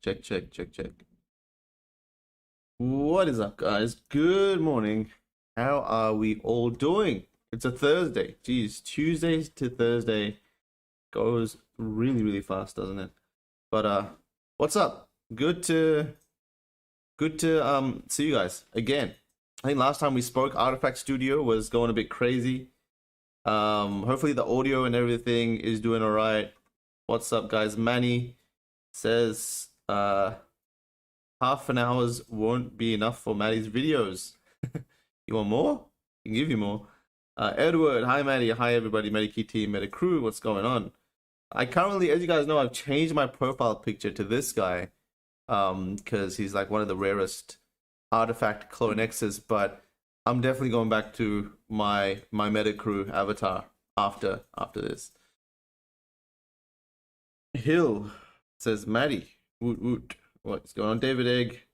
Check. What is up, guys? Good morning. How are we all doing? It's a Thursday. Geez, Tuesdays to Thursday goes really fast, doesn't it? But what's up? Good to see you guys again. I think last time we spoke, Artifact Studio was going a bit crazy. Hopefully the audio and everything is doing all right. What's up, guys? Manny says half an hour's won't be enough for Maddie's videos. You want more? I can give you more. Edward, hi Maddie, hi everybody, Medikey team, Meta crew, what's going on? I currently, as you guys know, I've changed my profile picture to this guy, because he's like one of the rarest Artifact CloneXs, but I'm definitely going back to my Meta crew avatar after this. Hill says, Maddie, woot. What's going on, David Egg?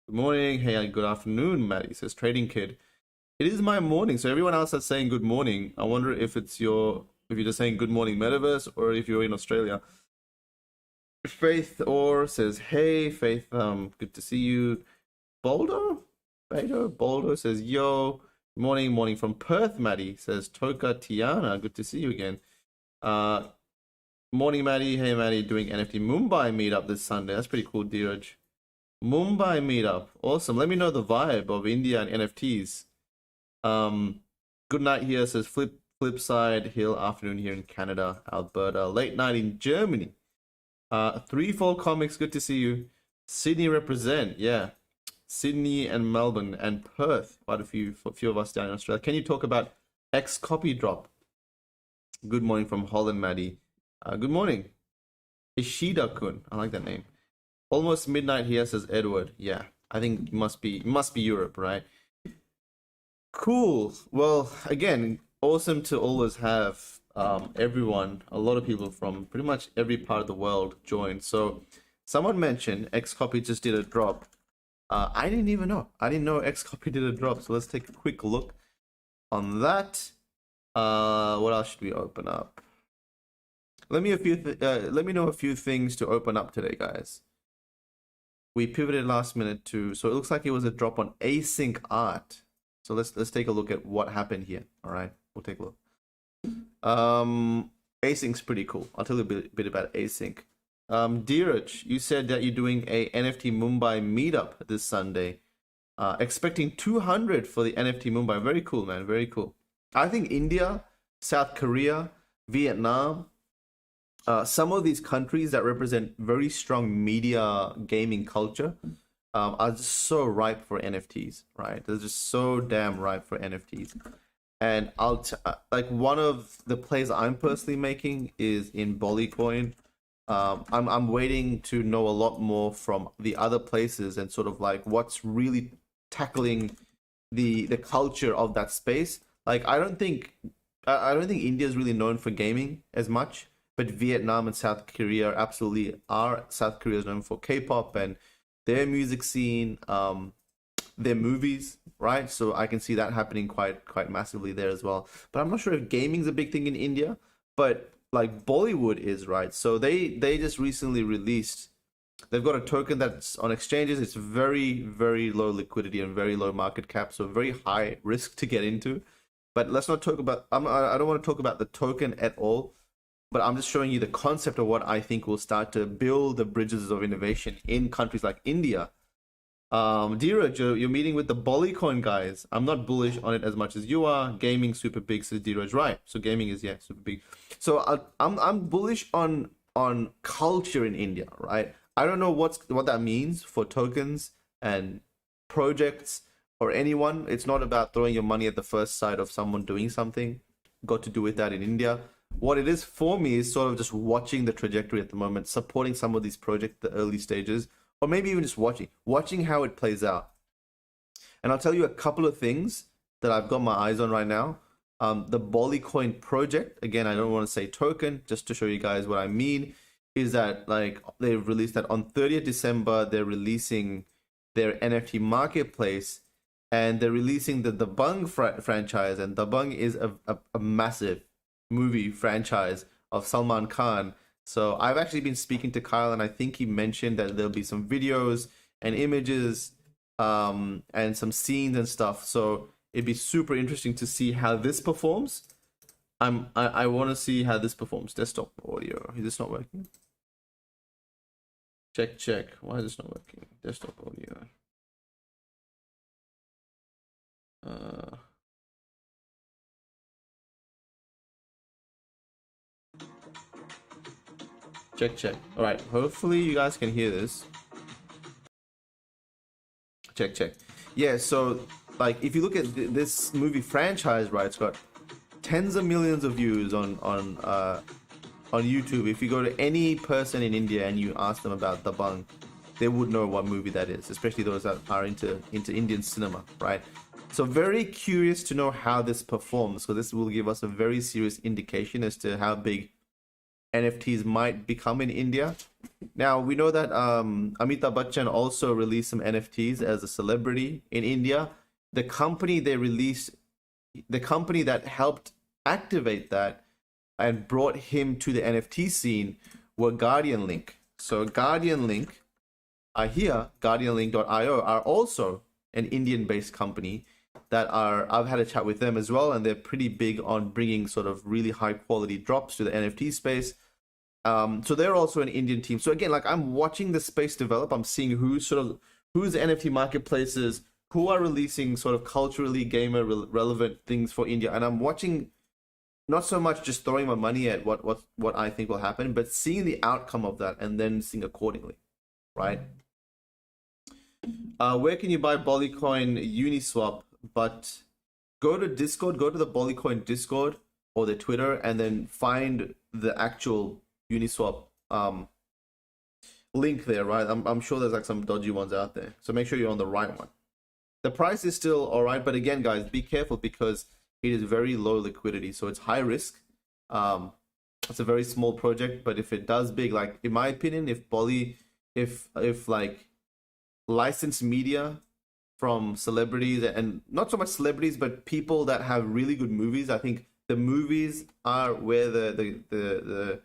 Good morning. Hey, good afternoon, Maddie says, Trading Kid. It is my morning, so everyone else that's saying good morning, I wonder if you're just saying good morning Metaverse or if you're in Australia. Faith Orr says, hey, Faith, good to see you. Boldo says, yo, morning from Perth, Maddie says, Toka Tiana, good to see you again. Morning, Maddie. Hey, Maddie, doing NFT Mumbai meetup this Sunday. That's pretty cool, Dheeraj. Mumbai meetup. Awesome. Let me know the vibe of India and NFTs. Good night here, says Flipside Hill. Afternoon here in Canada, Alberta. Late night in Germany. Threefold Comics, good to see you. Sydney represent, yeah. Sydney and Melbourne and Perth. Quite a few of us down in Australia. Can you talk about Xcopy drop? Good morning from Holland, Maddie. Good morning. Ishida-kun. I like that name. Almost midnight here, says Edward. Yeah, I think it must be Europe, right? Cool. Well, again, awesome to always have everyone, a lot of people from pretty much every part of the world join. So someone mentioned Xcopy just did a drop. I didn't even know. I didn't know Xcopy did a drop. So let's take a quick look on that. What else should we open up? Let me know a few things to open up today, guys. We pivoted last minute to, so it looks like it was a drop on async art. So let's take a look at what happened here. All right, we'll take a look. Async's pretty cool. I'll tell you a bit about async. Dheeraj, you said that you're doing a NFT Mumbai meetup this Sunday. Expecting 200 for the NFT Mumbai. Very cool, man. Very cool. I think India, South Korea, Vietnam, some of these countries that represent very strong media gaming culture are just so ripe for NFTs, right? They're just so damn ripe for NFTs. And like one of the plays I'm personally making is in Bollycoin. I'm waiting to know a lot more from the other places and sort of like what's really tackling the culture of that space. Like I don't think India is really known for gaming as much. But Vietnam and South Korea absolutely are. South Korea is known for K-pop and their music scene, their movies, right? So I can see that happening quite massively there as well. But I'm not sure if gaming's a big thing in India, but like Bollywood is, right? So they just recently released. They've got a token that's on exchanges. It's very low liquidity and very low market cap, so very high risk to get into. But let's not talk about. I don't want to talk about the token at all. But I'm just showing you the concept of what I think will start to build the bridges of innovation in countries like India. Dheeraj, you're meeting with the Bollycoin guys. I'm not bullish on it as much as you are. Gaming super big, says Dheeraj. Right. So gaming is, yeah, super big. So I'm bullish on culture in India, right? I don't know what that means for tokens and projects or anyone. It's not about throwing your money at the first sight of someone doing something. Got to do with that in India. What it is for me is sort of just watching the trajectory at the moment, supporting some of these projects at the early stages, or maybe even just watching how it plays out. And I'll tell you a couple of things that I've got my eyes on right now. The Bollycoin project, again, I don't want to say token, just to show you guys what I mean, is that like they've released that on 30th December, they're releasing their NFT marketplace, and they're releasing the Dabangg franchise, and Dabangg is a massive movie franchise of Salman Khan. So I've actually been speaking to Kyle, and I think he mentioned that there'll be some videos and images, and some scenes and stuff. So it'd be super interesting to see how this performs. I want to see how this performs. Desktop audio. Is this not working? Check. Why is this not working? Desktop audio. Check. All right. Hopefully you guys can hear this. Check. Yeah. So like, if you look at this movie franchise, right, it's got tens of millions of views on YouTube. If you go to any person in India and you ask them about Dabangg, they would know what movie that is, especially those that are into Indian cinema, right? So very curious to know how this performs. So this will give us a very serious indication as to how big NFTs might become in India. Now we know that Amitabh Bachchan also released some NFTs as a celebrity in India. The company that helped activate that and brought him to the NFT scene were Guardian Link. So Guardian Link Guardianlink.io are also an Indian-based company that I've had a chat with them as well, and they're pretty big on bringing sort of really high-quality drops to the NFT space. So they're also an Indian team. So again, like, I'm watching the space develop. I'm seeing who's NFT marketplaces, who are releasing sort of culturally gamer relevant things for India, and I'm watching, not so much just throwing my money at what I think will happen, but seeing the outcome of that and then seeing accordingly, right? Where can you buy Bollycoin Uniswap? But go to Discord, go to the Bollycoin Discord or the Twitter, and then find the actual Uniswap link there, right? I'm sure there's like some dodgy ones out there, so make sure you're on the right one. The price is still all right, but again, guys, be careful because it is very low liquidity, so it's high risk. It's a very small project, but if it does big, like in my opinion, if like licensed media from celebrities, and not so much celebrities, but people that have really good movies, I think the movies are where the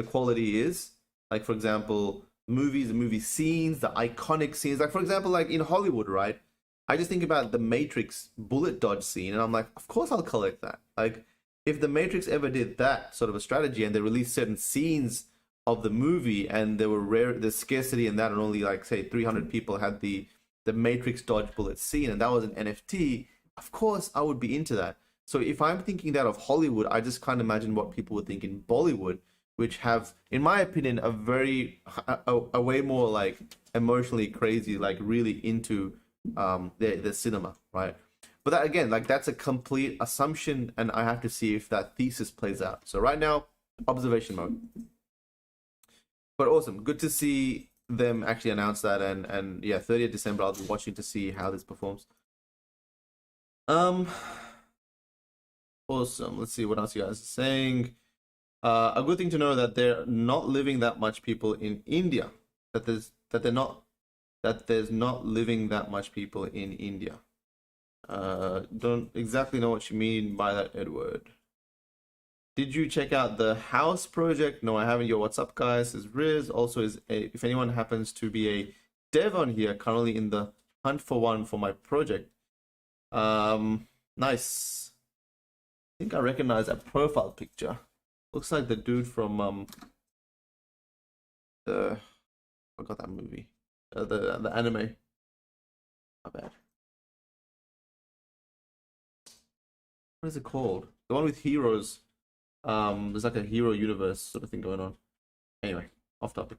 quality is. Like, for example, movies, the movie scenes, the iconic scenes. Like, for example, like in Hollywood, right? I just think about the Matrix bullet dodge scene, and I'm like, of course I'll collect that. Like, if the Matrix ever did that sort of a strategy, and they released certain scenes of the movie, and there were the scarcity in that, and only like say 300 people had the Matrix dodge bullet scene, and that was an NFT, of course I would be into that. So if I'm thinking that of Hollywood, I just can't imagine what people would think in Bollywood, which have, in my opinion, a way more like emotionally crazy, like really into the cinema, right? But that, again, like, that's a complete assumption, and I have to see if that thesis plays out. So right now, observation mode. But awesome, good to see them actually announce that, and yeah, 30th December, I'll be watching to see how this performs. Awesome. Let's see what else you guys are saying. A good thing to know that they're not living that much people in India. There's not living that much people in India. Don't exactly know what you mean by that, Edward. Did you check out the house project? No, I haven't. Yo, what's up, guys? Is Riz. Also, if anyone happens to be a dev on here, currently in the hunt for one for my project. Nice. I think I recognize that profile picture. Looks like the dude from I forgot that movie. The anime. Not bad. What is it called? The one with heroes. There's like a hero universe sort of thing going on. Anyway, off topic.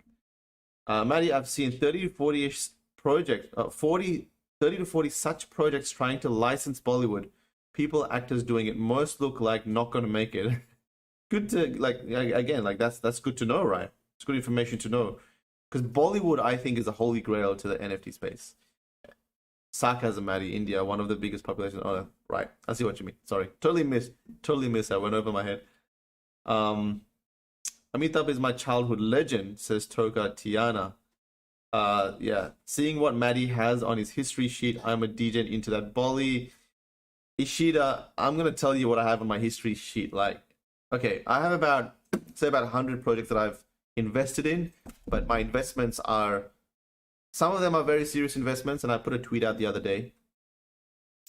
Maddie, I've seen 30 to 40-ish projects, 30 to 40 such projects trying to license Bollywood. People, actors doing it. Most look like not going to make it. Good to, like, again, like, that's good to know, right? It's good information to know. Because Bollywood, I think, is a holy grail to the NFT space. Sarcasm, Maddie, India, one of the biggest populations on Earth. Right, I see what you mean. Sorry, totally missed. I went over my head. Amitabh is my childhood legend, says Toka Tiana. Yeah, seeing what Maddie has on his history sheet, I'm a DJ into that. Bolly, Ishida, I'm gonna tell you what I have on my history sheet. Like, okay, I have about 100 projects that I've invested in, but my investments are, some of them are very serious investments, and I put a tweet out the other day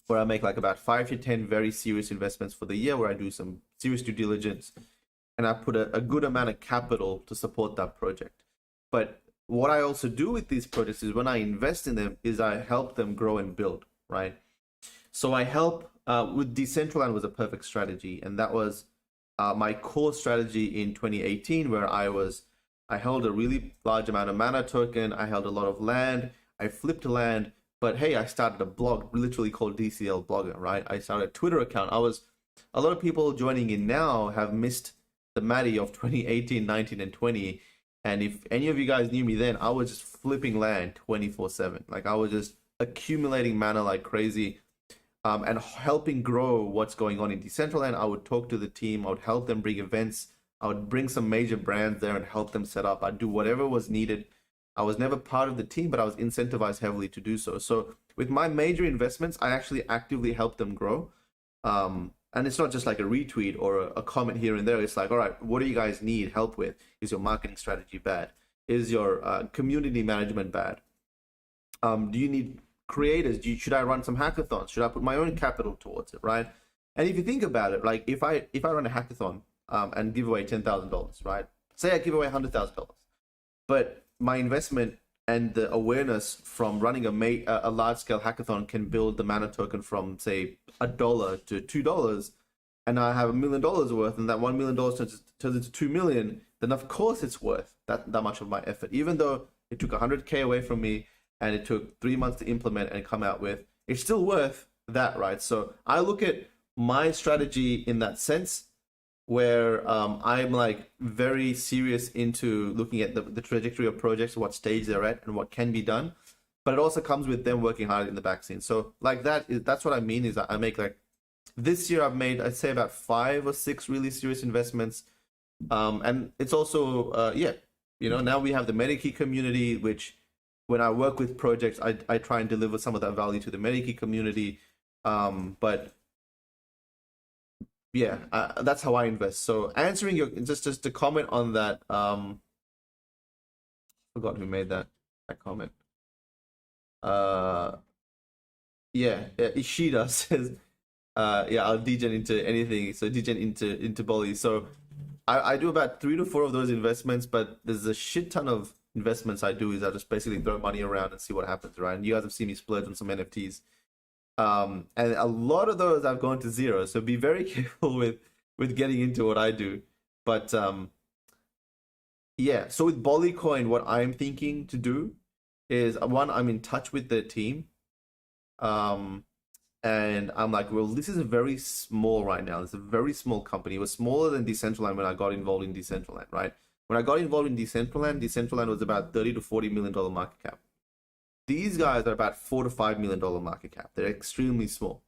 where I make like about 5 to 10 very serious investments for the year, where I do some serious due diligence, and I put a good amount of capital to support that project. But what I also do with these projects is when I invest in them is I help them grow and build, right? So I help with Decentraland was a perfect strategy, and that was my core strategy in 2018, where I held a really large amount of mana token, I held a lot of land, I flipped land, but hey, I started a blog literally called DCL Blogger, right? I started a Twitter account. A lot of people joining in now have missed the Maddie of 2018, 19, and 20. And if any of you guys knew me then, I was just flipping land 24/7. Like I was just accumulating mana like crazy, and helping grow what's going on in Decentraland. I would talk to the team. I would help them bring events. I would bring some major brands there and help them set up. I'd do whatever was needed. I was never part of the team, but I was incentivized heavily to do so. So with my major investments, I actually actively help them grow. And it's not just like a retweet or a comment here and there. It's like, all right, what do you guys need help with? Is your marketing strategy bad? Is your community management bad? Do you need creators? Should I run some hackathons? Should I put my own capital towards it, right? And if you think about it, like if I run a hackathon and give away $10,000, right? Say I give away $100,000, but my investment and the awareness from running a large-scale hackathon can build the mana token from, say, $1 to $2, and I have $1 million worth, and that $1 million turns into $2 million, then of course it's worth that much of my effort. Even though it took $100K away from me, and it took 3 months to implement and come out with, it's still worth that, right? So I look at my strategy in that sense, where I'm like very serious into looking at the trajectory of projects, what stage they're at, and what can be done. But it also comes with them working hard in the back scene. So like that's what I mean is that I make like, this year I've made, I'd say about 5 or 6 really serious investments. And it's also, now we have the Medikey community, which when I work with projects, I try and deliver some of that value to the Medikey community. But yeah, that's how I invest. So answering your, just to comment on that, forgot who made that comment. Ishida says, I'll degen into anything. So degen into Bolly. So I do about 3 to 4 of those investments, but there's a shit ton of investments I do is I just basically throw money around and see what happens, right? And you guys have seen me splurge on some NFTs. And a lot of those I've gone to zero. So be very careful with getting into what I do. But so with Bollycoin, what I'm thinking to do is, one, I'm in touch with the team. And I'm like, well, this is very small right now. It's a very small company. It was smaller than Decentraland when I got involved in Decentraland, right? When I got involved in Decentraland was about $30 to $40 million market cap. These guys are about $4 to $5 million market cap. They're extremely small.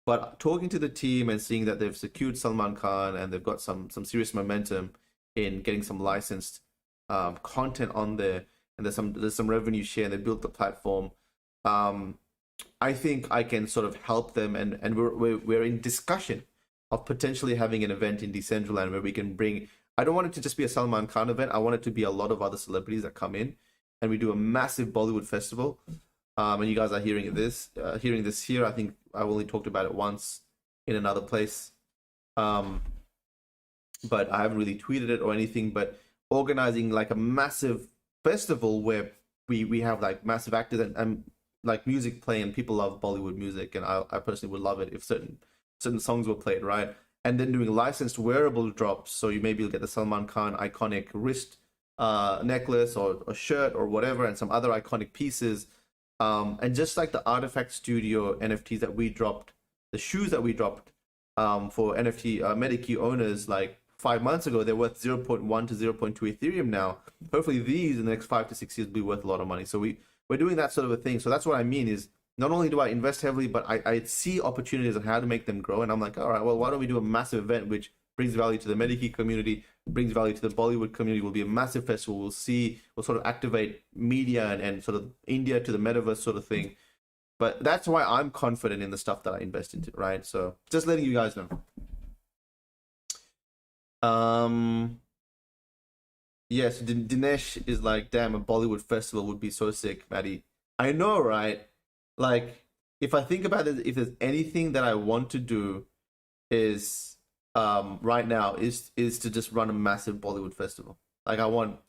But talking to the team and seeing that they've secured Salman Khan and they've got some serious momentum in getting some licensed content on there, and there's some revenue share, and they built the platform. I think I can sort of help them, and we're in discussion of potentially having an event in Decentraland where we can bring. I don't want it to just be a Salman Khan event. I want it to be a lot of other celebrities that come in, and we do a massive Bollywood festival. And you guys are hearing this here. I think I only talked about it once in another place, but I haven't really tweeted it or anything. But organizing like a massive festival where we have like massive actors and like music playing, and people love Bollywood music, and I personally would love it if certain songs were played, right? And then doing licensed wearable drops, so you maybe you'll get the Salman Khan iconic wrist necklace or shirt or whatever, and some other iconic pieces, and just like the Artifact Studio NFTs that we dropped, the shoes that we dropped for NFT Medikey owners like 5 months ago, they're worth 0.1 to 0.2 Ethereum now. Hopefully these in the next 5 to 6 years will be worth a lot of money. So we're doing that sort of a thing. So that's what I mean is, not only do I invest heavily, but I see opportunities on how to make them grow. And I'm like, all right, well, why don't we do a massive event which brings value to the Medikey community, brings value to the Bollywood community, will be a massive festival. We'll sort of activate media and sort of India to the Metaverse sort of thing. But that's why I'm confident in the stuff that I invest into, right? So just letting you guys know. Yes, Dinesh is like, damn, a Bollywood festival would be so sick, Maddie. I know, right? Like, if I think about it, if there's anything that I want to do is right now is to just run a massive Bollywood festival. Like I want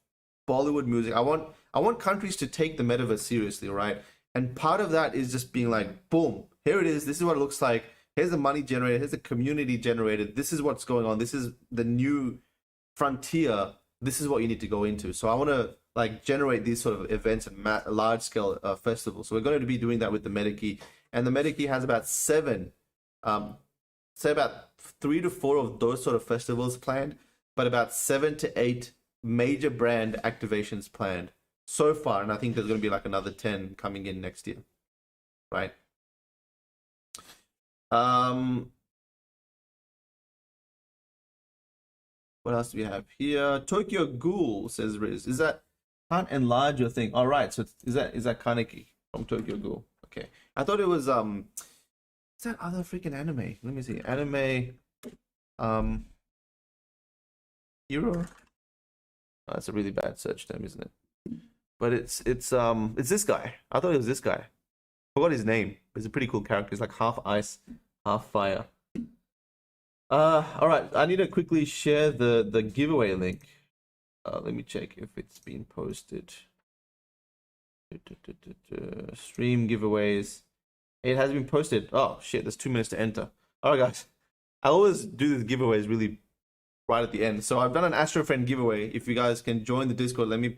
Bollywood music. I want countries to take the metaverse seriously, right? And part of that is just being like, boom, here it is. This is what it looks like. Here's the money generated. Here's the community generated. This is what's going on. This is the new frontier. This is what you need to go into. So I want to like generate these sort of events and large scale festivals. So we're going to be doing that with the MetaKey, and the MetaKey has about say about 3 to 4 of those sort of festivals planned, but about 7 to 8 major brand activations planned so far, and I think there's going to be like another 10 coming in next year, right? What else do we have here? Tokyo Ghoul says Riz. Is that can't enlarge your thing? All right, so is that Kaneki from Tokyo Ghoul? Okay, I thought it was is that other freaking anime? Let me see. Anime hero. Oh, that's a really bad search term, isn't it? But it's this guy. I thought it was this guy. Forgot his name. He's a pretty cool character. He's like half ice, half fire. All right. I need to quickly share the giveaway link. Let me check if it's been posted. Stream giveaways. It has been posted. Oh shit! There's 2 minutes to enter. All right, guys. I always do these giveaways really right at the end. So I've done an Astro Friend giveaway. If you guys can join the Discord, let me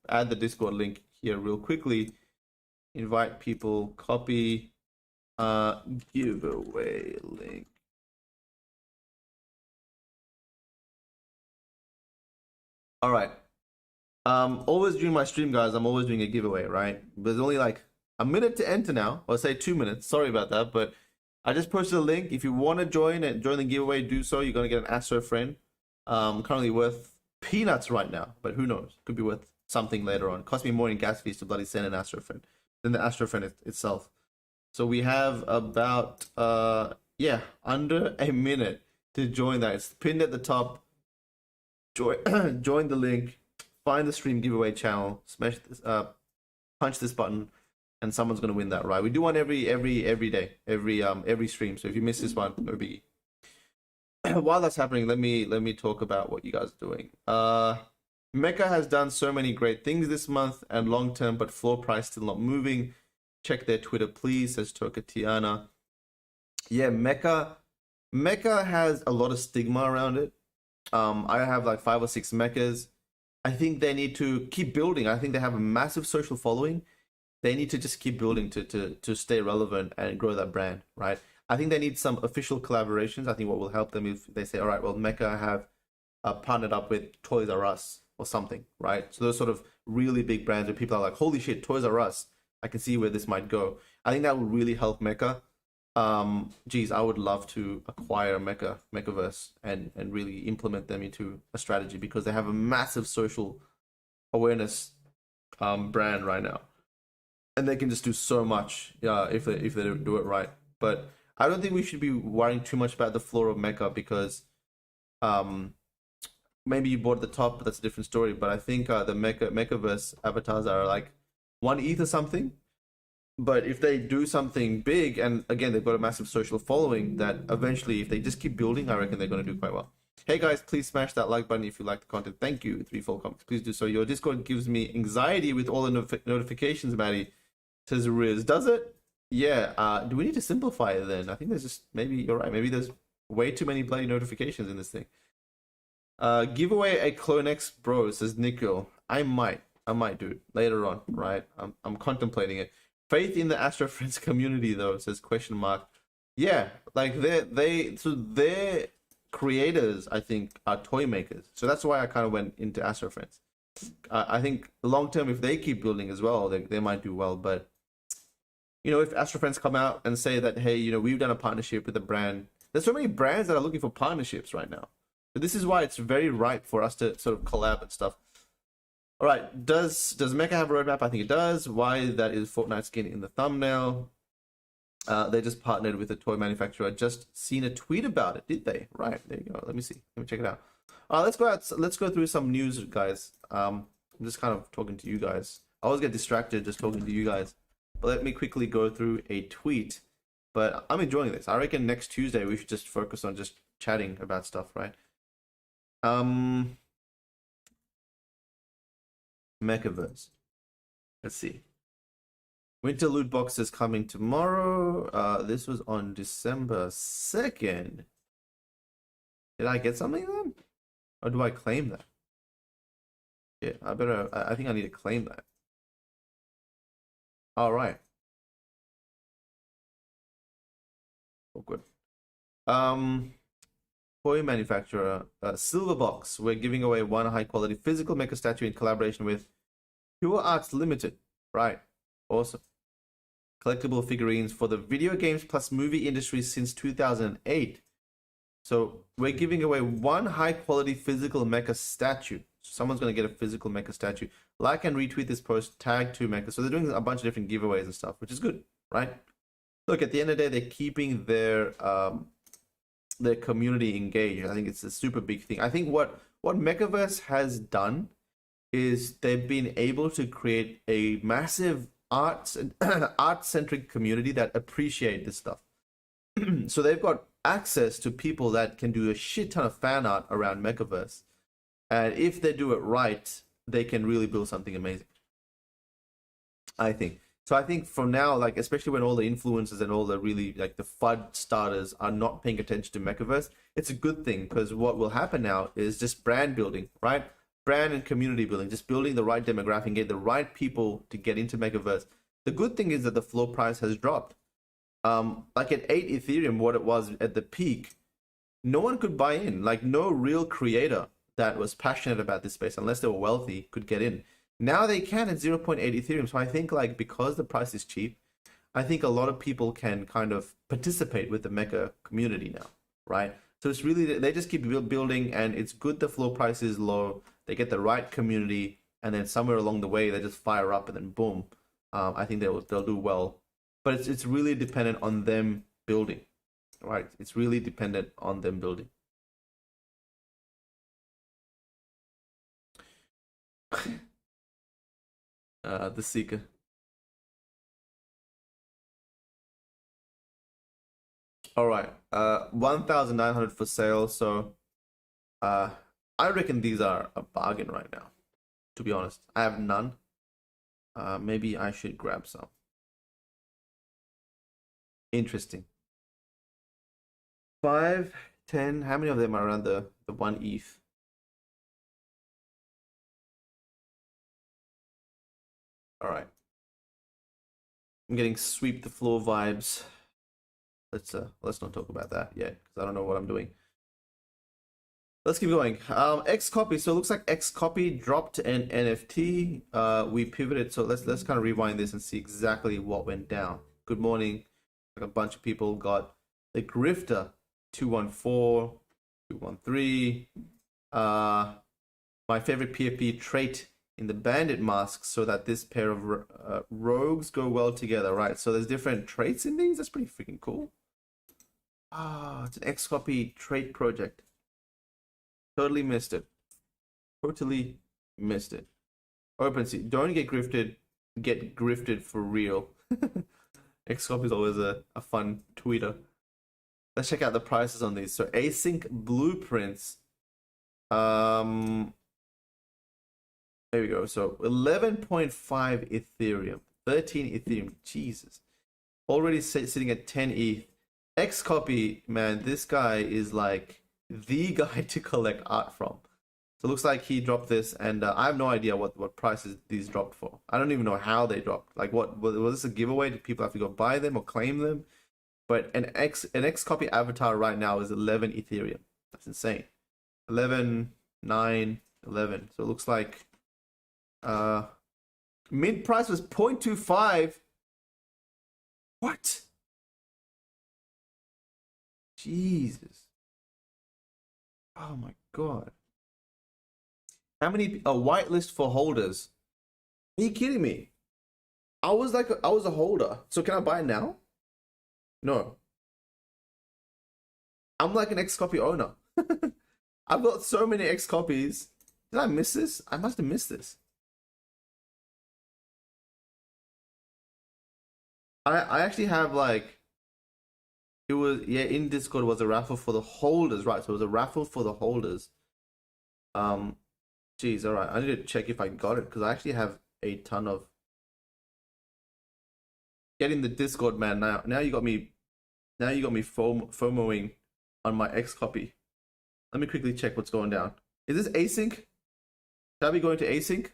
add the Discord link here real quickly. Invite people. Copy. Giveaway link. All right. Always during my stream, guys, I'm always doing a giveaway, right? There's only like a minute to enter now, or say 2 minutes. Sorry about that, but I just posted a link. If you want to join the giveaway, do so. You're gonna get an Astro Friend. Currently worth peanuts right now, but who knows? Could be worth something later on. Cost me more in gas fees to bloody send an Astro Friend than the Astro Friend itself. So we have about under a minute to join that. It's pinned at the top. Join the link. Find the stream giveaway channel. Smash this. Punch this button, and someone's gonna win that. Right? We do one every day, every stream. So if you miss this one, no biggie. While that's happening, let me talk about what you guys are doing. Mecha has done so many great things this month and long term, but floor price still not moving. Check their Twitter, please, says Toka Tiana. Yeah, Mecha has a lot of stigma around it. I have like 5 or 6 mechas. I think they need to keep building. I think they have a massive social following. They need to just keep building to stay relevant and grow that brand, right? I think they need some official collaborations. I think what will help them if they say, all right, well, Mecha have partnered up with Toys R Us or something, right? So those sort of really big brands where people are like, holy shit, Toys R Us. I can see where this might go. I think that would really help Mecha. Geez, I would love to acquire Mechaverse and really implement them into a strategy because they have a massive social awareness brand right now, and they can just do so much if they do it right. But I don't think we should be worrying too much about the floor of Mecha because maybe you bought at the top, but that's a different story. But I think the Mechaverse avatars are like 1 ETH or something. But if they do something big, and again, they've got a massive social following, that eventually, if they just keep building, I reckon they're going to do quite well. Hey guys, please smash that like button if you like the content. Thank you, 3fold Comics. Please do so. Your Discord gives me anxiety with all the notifications, Maddie, says Riz. Does it? Yeah. Do we need to simplify it then? I think there's just, maybe you're right. Maybe there's way too many bloody notifications in this thing. Give away a CloneX bro, says Nico. I might do it later on, right? I'm contemplating it. Faith in the Astro Friends community, though, says question mark. Yeah, like their creators, I think, are toy makers. So that's why I kind of went into Astro Friends. I think long term, if they keep building as well, they might do well. But if Astro Friends come out and say that, hey, we've done a partnership with a brand. There's so many brands that are looking for partnerships right now. So this is why it's very ripe for us to sort of collab and stuff. All right, does Mecha have a roadmap? I think it does. Why that is Fortnite skin in the thumbnail. They just partnered with a toy manufacturer. Just seen a tweet about it, did they? Right, there you go. Let me see. Let me check it out. Let's go through some news, guys. I'm just kind of talking to you guys. I always get distracted just talking to you guys. But let me quickly go through a tweet. But I'm enjoying this. I reckon next Tuesday we should just focus on just chatting about stuff, right? Mechaverse. Let's see. Winter loot boxes coming tomorrow. This was on December 2nd. Did I get something then? Or do I claim that? Yeah, I think I need to claim that. All right. Oh, good. Toy manufacturer, Silverbox. We're giving away one high quality physical mecha statue in collaboration with Pure Arts Limited. Right. Awesome. Collectible figurines for the video games plus movie industry since 2008. So we're giving away one high quality physical mecha statue. Someone's going to get a physical mecha statue. Like and retweet this post, tag 2mecha. So they're doing a bunch of different giveaways and stuff, which is good, right? Look, at the end of the day, they're keeping their community engaged. I think it's a super big thing. I think what Mechaverse has done is they've been able to create a massive art-centric community that appreciate this stuff. So they've got access to people that can do a shit ton of fan art around Mechaverse. And if they do it right, they can really build something amazing. I think. So I think from now, like, especially when all the influencers and all the really, like, the FUD starters are not paying attention to Mechaverse, it's a good thing, because what will happen now is just brand building, right? Brand and community building, just building the right demographic, get the right people to get into Mechaverse. The good thing is that the floor price has dropped. Like at 8 Ethereum, what it was at the peak, no one could buy in. Like, no real creator that was passionate about this space, unless they were wealthy, could get in. Now they can at 0.8 Ethereum. So I think, like, because the price is cheap, I think a lot of people can kind of participate with the Mecha community now, right? So it's really, they just keep building, and it's good the floor price is low. They get the right community, and then somewhere along the way, they just fire up, and then boom. I think they'll do well. But it's really dependent on them building, right? It's really dependent on them building. The Seeker. All right. 1,900 for sale. So, I reckon these are a bargain right now. To be honest, I have none. Maybe I should grab some. Interesting. 5, 10. How many of them are around the 1 ETH? All right. I'm getting sweep the floor vibes. Let's not talk about that yet, because I don't know what I'm doing. Let's keep going. Xcopy. So it looks like Xcopy dropped an NFT. We pivoted. So let's kind of rewind this and see exactly what went down. Good morning. Like, a bunch of people got the Grifter 214, 213. My favorite PFP trait in the bandit mask, so that this pair of rogues go well together, right? So there's different traits in these. That's pretty freaking cool. It's an Xcopy trait project. Totally missed it. Totally missed it. OpenSea, don't get grifted. Get grifted for real. Xcopy is always a fun tweeter. Let's check out the prices on these. So async blueprints. There we go. So 11.5 Ethereum, 13 Ethereum. Jesus, already sitting at 10 ETH. Xcopy, man, this guy is like the guy to collect art from. So it looks like he dropped this, and I have no idea what prices these dropped for. I don't even know how they dropped. Like, what was this a giveaway? Did people have to go buy them or claim them? But an Xcopy avatar right now is 11 Ethereum. That's insane. 11, 9, 11. So it looks like mint price was 0.25. What? Jesus. Oh my God. How many, a whitelist for holders? Are you kidding me? I was a holder. So can I buy it now? No. I'm like an Xcopy owner. I've got so many X copies. Did I miss this? I must have missed this. I actually have like it was in Discord was a raffle for the holders, right? So it was a raffle for the holders. Geez, all right. I need to check if I got it because I actually have a ton of. Get in the Discord, man. Now you got me. Now you got me FOMOing on my Xcopy. Let me quickly check what's going down. Is this async? Shall we go into async?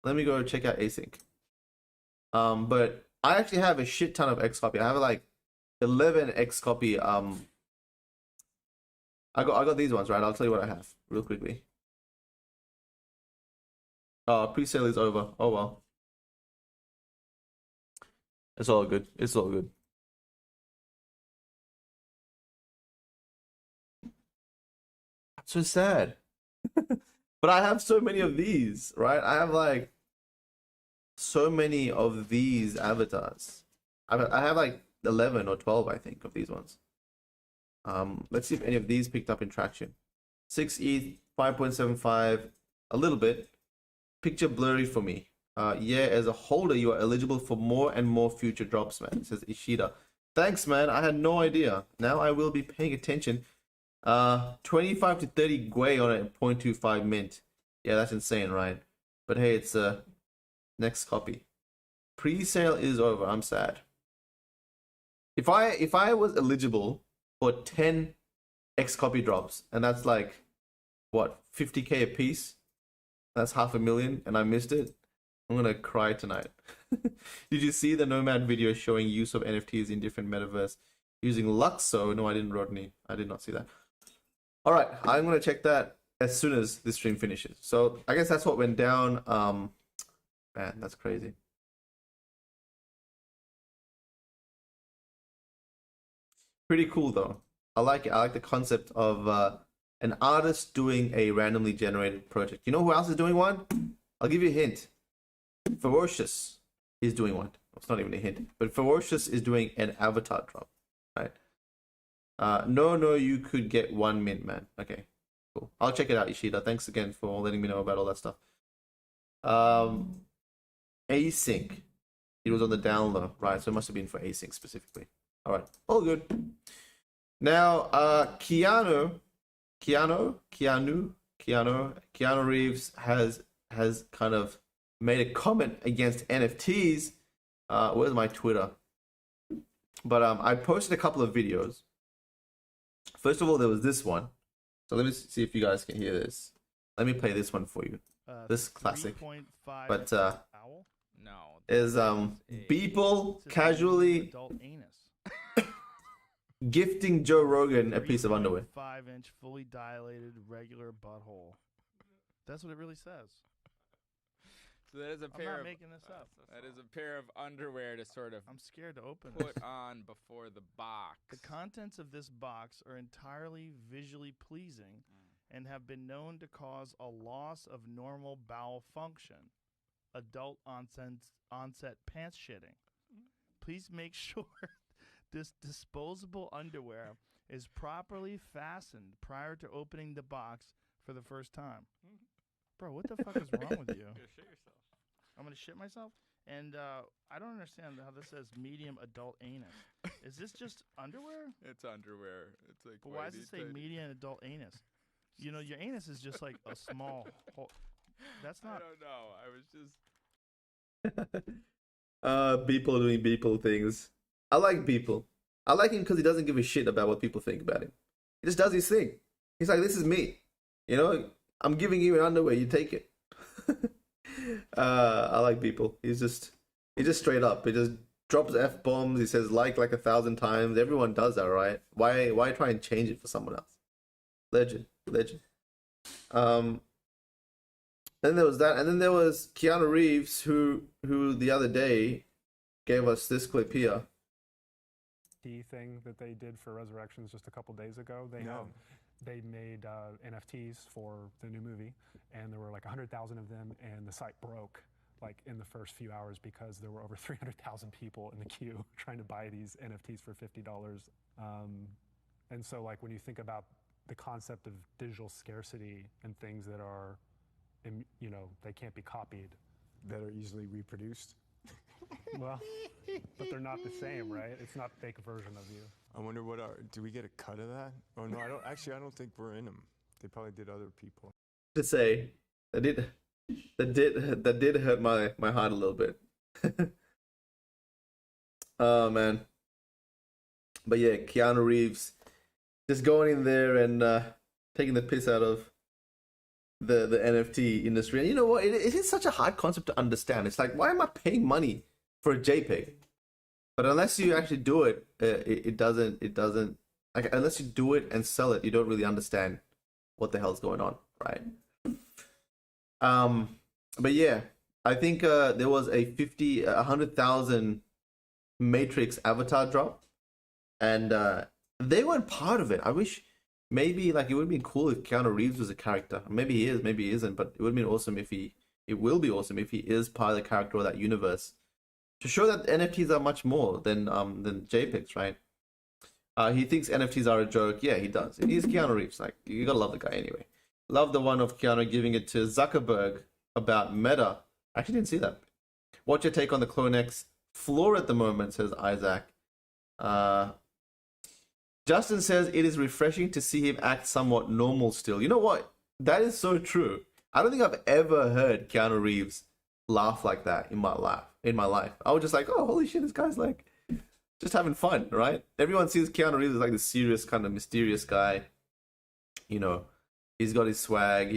Let me go check out async. But I actually have a shit ton of Xcopy. I have like 11 Xcopy. I got these ones, right? I'll tell you what I have real quickly. Pre-sale is over. Oh well. It's all good. It's all good. That's so sad. But I have so many of these, right? I have like so many of these avatars. I have like 11 or 12, I think, of these ones. Let's see if any of these picked up in traction. 6 ETH, 5.75, a little bit. Picture blurry for me. Yeah, as a holder, you are eligible for more and more future drops, man, says Ishida. Thanks, man. I had no idea. Now I will be paying attention. 25 to 30 Gwei on a 0.25 mint. Yeah, that's insane, right? But hey, it's next copy. Pre-sale is over. I'm sad. If I was eligible for 10 Xcopy drops, and that's like what, 50k a piece? That's $500,000, and I missed it. I'm gonna cry tonight. Did you see the Nomad video showing use of NFTs in different metaverse using Luxo? No, I didn't, Rodney. I did not see that. All right, I'm gonna check that as soon as this stream finishes. So I guess that's what went down. Man, that's crazy. Pretty cool though. I like it. I like the concept of an artist doing a randomly generated project. You know who else is doing one? I'll give you a hint. Ferocious is doing one. It's not even a hint, but Ferocious is doing an avatar drop, right? No, you could get 1 mint, man. Okay, cool. I'll check it out, Ishida. Thanks again for letting me know about all that stuff. Async. It was on the down low, right? So it must have been for async specifically. All right, all good. Now, Keanu Reeves has kind of made a comment against NFTs. Where's my Twitter? But I posted a couple of videos. First of all, there was this one. So let me see if you guys can hear this. Let me play this one for you. This classic. But no, is people casually gifting Joe Rogan a piece of underwear. 5-inch fully dilated regular butthole. That's what it really says. So that is a pair. I'm not making this up. That is a pair of underwear to sort of. I'm scared to open put this. on before the box. The contents of this box are entirely visually pleasing and have been known to cause a loss of normal bowel function. Adult onset pants shitting. Please make sure this disposable underwear is properly fastened prior to opening the box for the first time. Bro, what the fuck is wrong with you? You're gonna shit yourself. I'm gonna shit myself? And I don't understand how this says medium adult anus. Is this just underwear? It's underwear. It's like. But why does it say medium adult anus? You know, your anus is just like a small hole. That's not. I don't know. I was just. People doing people things. I like people. I like him because he doesn't give a shit about what people think about him. He just does his thing. He's like, this is me. You know, I'm giving you an underwear. You take it. I like people. He's just straight up. He just drops F-bombs. He says like 1,000 times. Everyone does that, right? Why try and change it for someone else? Legend. Then there was that, and then there was Keanu Reeves, who the other day gave us this clip here. Thing that they did for Resurrections just a couple days ago. They made NFTs for the new movie, and there were like 100,000 of them, and the site broke like in the first few hours because there were over 300,000 people in the queue trying to buy these NFTs for $50. And so like when you think about the concept of digital scarcity and things that are, they can't be copied. That are easily reproduced. Well, but they're not the same, right? It's not a fake version of you. I wonder do we get a cut of that? Oh no, I don't think we're in them. They probably did other people. To say that did hurt my heart a little bit. Oh man. But yeah, Keanu Reeves just going in there and taking the piss out of the NFT industry. And you know what? It is such a hard concept to understand. It's like, why am I paying money for a JPEG? But unless you actually do it, it doesn't like, unless you do it and sell it, you don't really understand what the hell's going on, right? But yeah, I think there was a 100,000 Matrix avatar drop, and they weren't part of it. I wish maybe like it would have been cool if Keanu Reeves was a character. Maybe he is, maybe he isn't, but it would have been awesome if it will be awesome if he is part of the character of that universe, to show that NFTs are much more than JPEGs, right? He thinks NFTs are a joke. Yeah, he does. He's Keanu Reeves. Like, you gotta love the guy anyway. Love the one of Keanu giving it to Zuckerberg about Meta. I actually didn't see that. What's your take on the CloneX floor at the moment, says Isaac. Justin says it is refreshing to see him act somewhat normal still. You know what? That is so true. I don't think I've ever heard Keanu Reeves laugh like that in my life. I was just like, oh, holy shit, this guy's like just having fun, right? Everyone sees Keanu Reeves as like the serious kind of mysterious guy. You know, he's got his swag.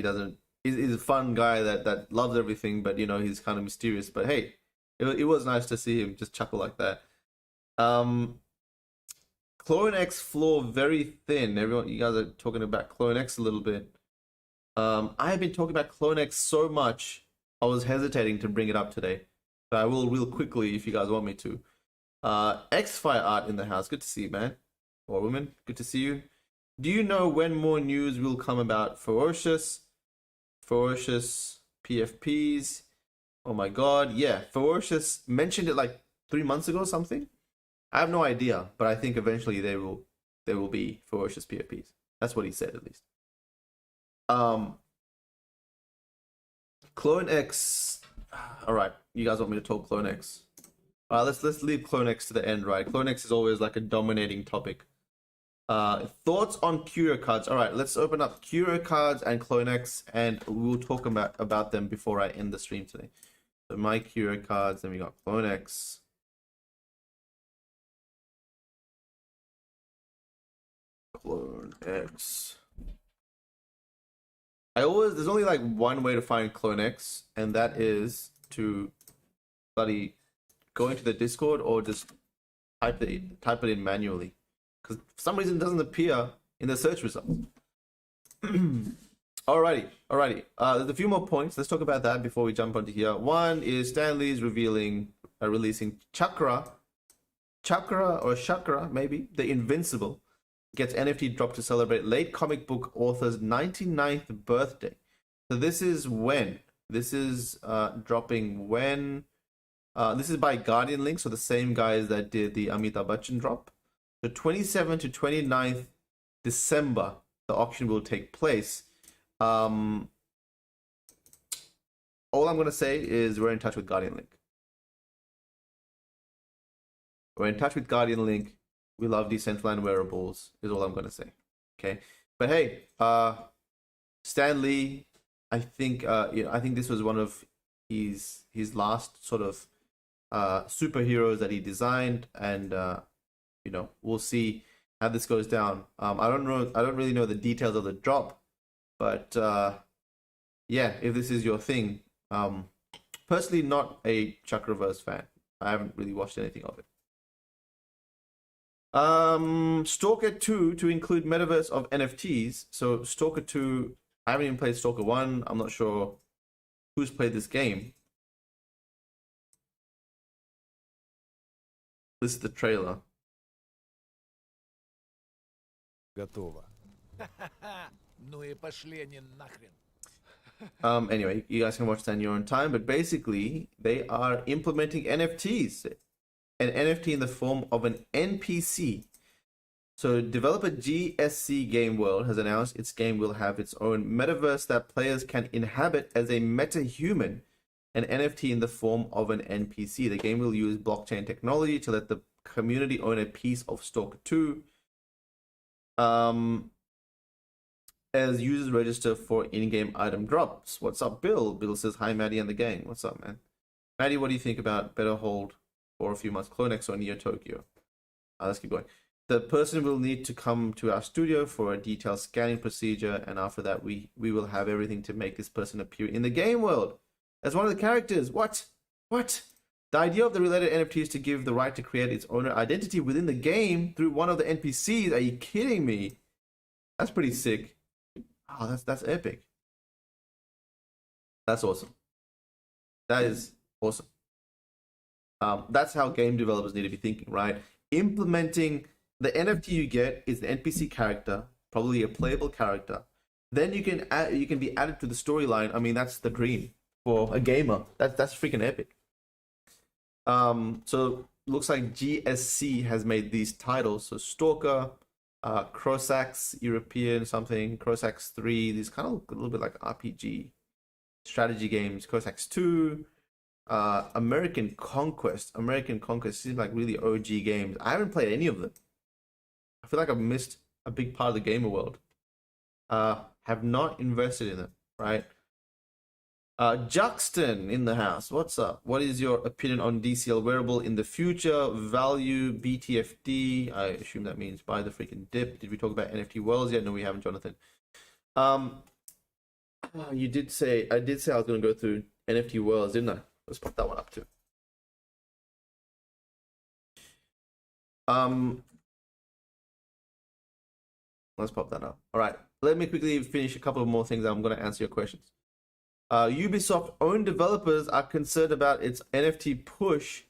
He's a fun guy that loves everything, but you know, he's kind of mysterious. But hey, it was nice to see him just chuckle like that. CloneX floor very thin. Everyone, you guys are talking about CloneX a little bit. I have been talking about CloneX so much, I was hesitating to bring it up today. But I will real quickly if you guys want me to. Xfire art in the house. Good to see you, man. Or woman. Good to see you. Do you know when more news will come about Ferocious PFPs? Oh my god. Yeah, Ferocious mentioned it like 3 months ago or something. I have no idea, but I think eventually there will be Ferocious PFPs. That's what he said at least. CloneX. All right, you guys want me to talk CloneX? Let's leave CloneX to the end, right? CloneX is always like a dominating topic. Thoughts on Curio cards? All right, let's open up Curio cards and CloneX, and we'll talk about them before I end the stream today. So my Curio cards, then we got CloneX. CloneX. There's only like one way to find CloneX, and that is to bloody go into the Discord or just type it in manually, because for some reason it doesn't appear in the search results. Alrighty. There's a few more points. Let's talk about that before we jump onto here. One is Stanley's releasing Chakra, maybe the Invincible. Gets NFT drop to celebrate late comic book author's 99th birthday. So this is when? This is dropping when? This is by Guardian Link, so the same guys that did the Amitabh Bachchan drop. So 27th to 29th December, the auction will take place. All I'm going to say is we're in touch with Guardian Link. We're in touch with Guardian Link. We love Decentraland wearables, is all I'm going to say. Okay. But hey, Stan Lee, I think this was one of his last sort of superheroes that he designed, and we'll see how this goes down. I don't really know the details of the drop, but yeah, if this is your thing, personally not a Chakraverse fan. I haven't really watched anything of it. Stalker 2 to include Metaverse of NFTs. So Stalker 2, I haven't even played Stalker 1. I'm not sure who's played this game. This is the trailer. Готово. Ну и пошли они нахрен. Anyway, you guys can watch that in your own time, but basically they are implementing NFTs. An NFT in the form of an NPC So developer GSC Game World has announced its game will have its own metaverse that players can inhabit as a meta-human, an NFT in the form of an NPC. The game will use blockchain technology to let the community own a piece of Stalker 2. As users register for in-game item drops. What's up, Bill? Bill says, hi, Maddie and the gang. What's up, man? Maddie, what do you think about better hold for a few months? CloneX or Neo Tokyo? Let's keep going. The person will need to come to our studio for a detailed scanning procedure, and after that, we will have everything to make this person appear in the game world as one of the characters. What? The idea of the related NFT is to give the right to create its owner identity within the game through one of the NPCs. Are you kidding me? That's pretty sick. Oh, that's epic. That's awesome. That is awesome. That's how game developers need to be thinking, right? Implementing the NFT you get is the NPC character, probably a playable character. Then you can be added to the storyline. I mean, that's the dream for a gamer. That's freaking epic. So looks like GSC has made these titles. So Stalker, Crossax European something, Crossax 3. These kind of look a little bit like RPG strategy games. Crossax 2. American Conquest seems like really OG games. I haven't played any of them. I feel like I've missed a big part of the gamer world. Have not invested in it, right? Juxton in the house. What's up? What is your opinion on DCL wearable in the future? Value, BTFD. I assume that means buy the freaking dip. Did we talk about NFT Worlds yet? No, we haven't, Jonathan. You did say, I did say I was going to go through NFT Worlds, didn't I? Let's put that one up too. Let's pop that up. All right. Let me quickly finish a couple of more things. I'm going to answer your questions. Ubisoft owned developers are concerned about its NFT push.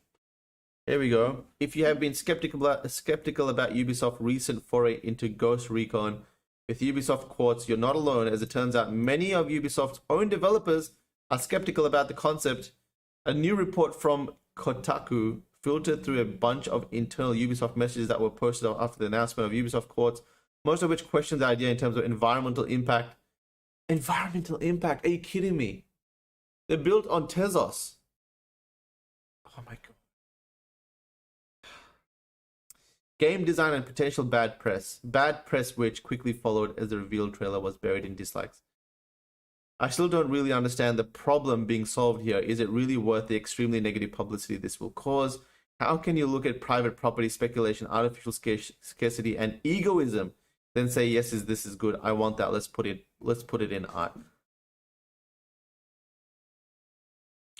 Here we go. If you have been skeptical about Ubisoft's recent foray into Ghost Recon with Ubisoft Quartz, you're not alone. As it turns out, many of Ubisoft's own developers are skeptical about the concept. A new report from Kotaku filtered through a bunch of internal Ubisoft messages that were posted after the announcement of Ubisoft Quartz, most of which question the idea in terms of environmental impact. Environmental impact? Are you kidding me? They're built on Tezos. Oh my god. Game design and potential bad press. Bad press which quickly followed as the reveal trailer was buried in dislikes. I still don't really understand the problem being solved here. Is it really worth the extremely negative publicity this will cause? How can you look at private property speculation, artificial scarcity, and egoism, then say, yes, this is good. I want that. Let's put it in art.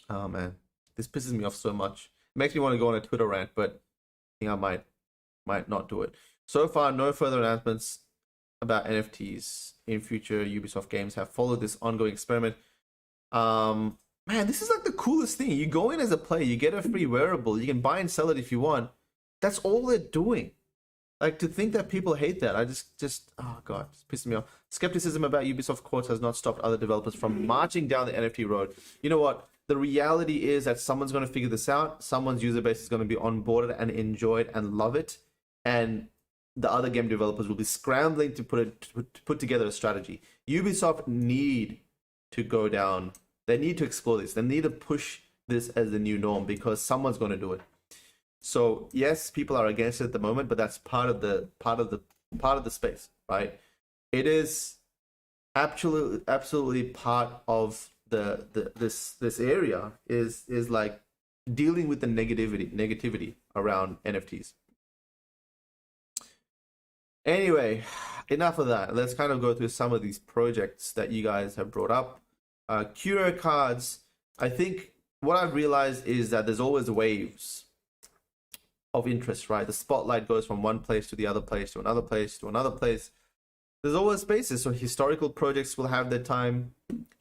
Oh man, this pisses me off so much. It makes me want to go on a Twitter rant, but I think I might not do it. So far, no further announcements about NFTs in future Ubisoft games have followed this ongoing experiment. Man, this is like the coolest thing. You go in as a player, you get a free wearable, you can buy and sell it if you want. That's all they're doing. Like, to think that people hate that, I just oh god, it's pissing me off. Skepticism about Ubisoft Quartz has not stopped other developers from marching down the NFT road. You know what? The reality is that someone's going to figure this out. Someone's user base is going to be onboarded and enjoy it and love it, and the other game developers will be scrambling to put together a strategy. Ubisoft need to go down. They need to explore this. They need to push this as the new norm because someone's going to do it. So yes, people are against it at the moment, but that's part of the space, right? It is absolutely part of this area is like dealing with the negativity around NFTs. Anyway, enough of that. Let's kind of go through some of these projects that you guys have brought up. Curio cards. I think what I've realized is that there's always waves of interest, right? The spotlight goes from one place to the other place to another place to another place. There's always spaces. So historical projects will have their time.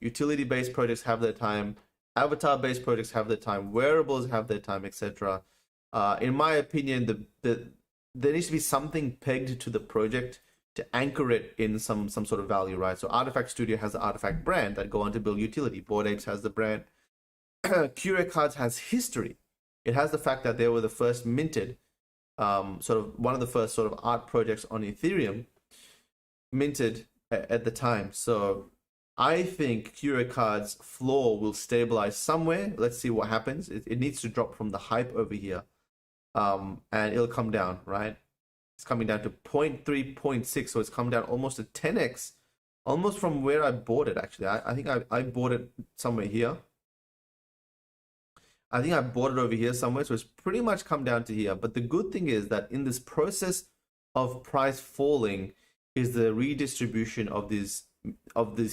Utility-based projects have their time. Avatar-based projects have their time. Wearables have their time, etc. In my opinion, there needs to be something pegged to the project to anchor it in some sort of value, right? So Artifact Studio has the Artifact brand that go on to build utility. Bored Apes has the brand. Curio Cards has history. It has the fact that they were the first minted. sort of one of the first sort of art projects on Ethereum, minted at the time. So I think Curio Card's floor will stabilize somewhere. Let's see what happens. It needs to drop from the hype over here, and it'll come down, right? It's coming down to 0.3, 0.6, so it's come down almost a 10x, almost from where I bought it, actually. I think I bought it somewhere here. I think I bought it over here somewhere, so it's pretty much come down to here. But the good thing is that in this process of price falling is the redistribution of these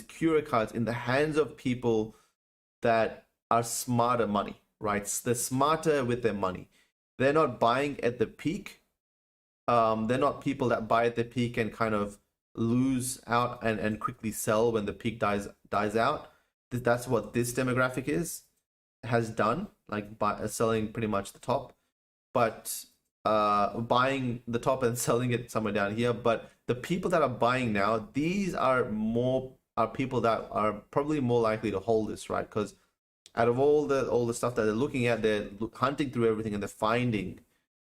Curio cards in the hands of people that are smarter money, right? They're smarter with their money. They're not buying at the peak. They're not people that buy at the peak and kind of lose out and quickly sell when the peak dies out. That's what this demographic has done, like selling pretty much the top, but buying the top and selling it somewhere down here. But the people that are buying now, these are people that are probably more likely to hold this, right? Because out of all the stuff that they're looking at, they're hunting through everything and they're finding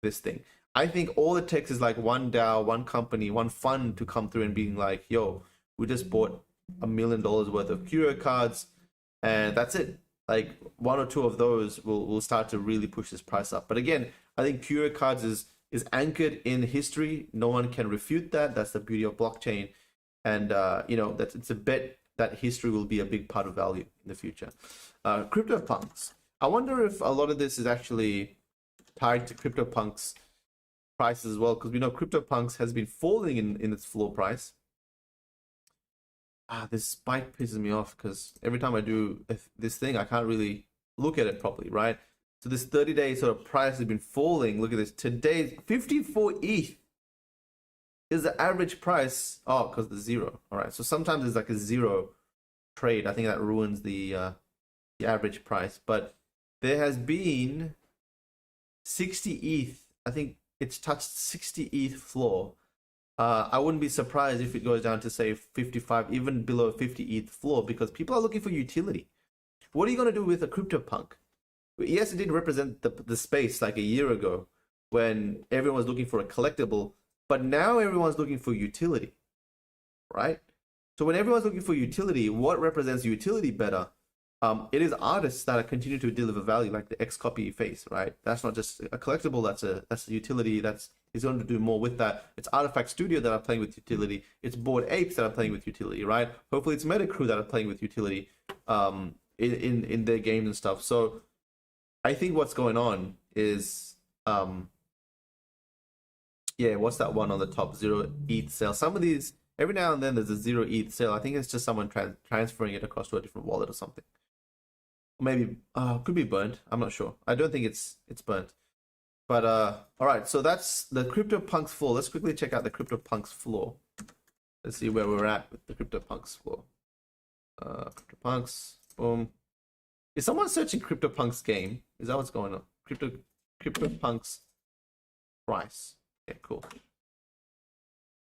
this thing. I think all it takes is like one DAO, one company, one fund to come through and being like, yo, we just bought $1 million worth of Curio cards, and that's it. Like one or two of those will start to really push this price up. But again, I think Curio cards is anchored in history. No one can refute that. That's the beauty of blockchain. And it's a bet that history will be a big part of value in the future. CryptoPunks. I wonder if a lot of this is actually tied to CryptoPunks price as well, because we know CryptoPunks has been falling in its floor price. This spike pisses me off because every time I do this thing, I can't really look at it properly, right? So this 30-day sort of price has been falling. Look at this. Today's 54 ETH is the average price. Oh, because the zero. All right. So sometimes it's like a zero trade. I think that ruins the average price. But there has been 60 ETH. I think it's touched 60 ETH floor. I wouldn't be surprised if it goes down to say 55, even below 50 ETH floor, because people are looking for utility. What are you going to do with a CryptoPunk? Yes, it did represent the space like a year ago when everyone was looking for a collectible, but now everyone's looking for utility, right? So when everyone's looking for utility, what represents utility better? It is artists that are continue to deliver value, like the Xcopy face, right? That's not just a collectible. That's a utility. It's going to do more with that. It's Artifact Studio that are playing with utility. It's Bored Apes that are playing with utility, right? Hopefully, it's Metacrew that are playing with utility in their games and stuff. So I think what's going on is what's that one on the top? 0 ETH sale. Some of these, every now and then there's a 0 ETH sale. I think it's just someone transferring it across to a different wallet or something. Maybe could be burnt. I'm not sure. I don't think it's burnt. But all right, so that's the CryptoPunks floor. Let's quickly check out the CryptoPunks floor. Let's see where we're at with the CryptoPunks floor. CryptoPunks, boom. Is someone searching CryptoPunks game? Is that what's going on? CryptoPunks price. Okay, cool.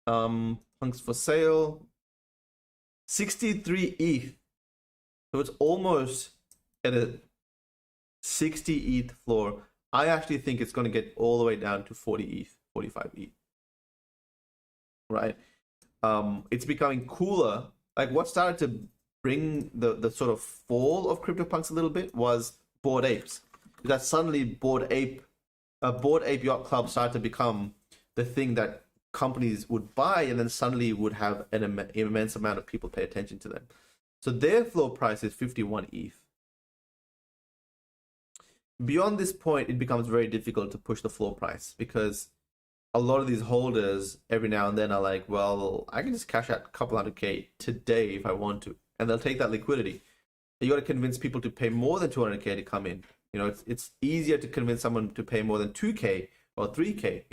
Punks for sale. 63 ETH. So it's almost at a 60 ETH floor. I actually think it's going to get all the way down to 40 ETH, 45 ETH. Right? It's becoming cooler. Like what started to bring the sort of fall of CryptoPunks a little bit was Bored Apes. That suddenly Bored Ape Yacht Club started to become the thing that companies would buy, and then suddenly would have an immense amount of people pay attention to them. So their floor price is 51 ETH. Beyond this point, it becomes very difficult to push the floor price because a lot of these holders every now and then are like, well, I can just cash out a couple $100K today if I want to, and they'll take that liquidity. You got to convince people to pay more than 200K to come in. You know, it's easier to convince someone to pay more than 2K or 3K,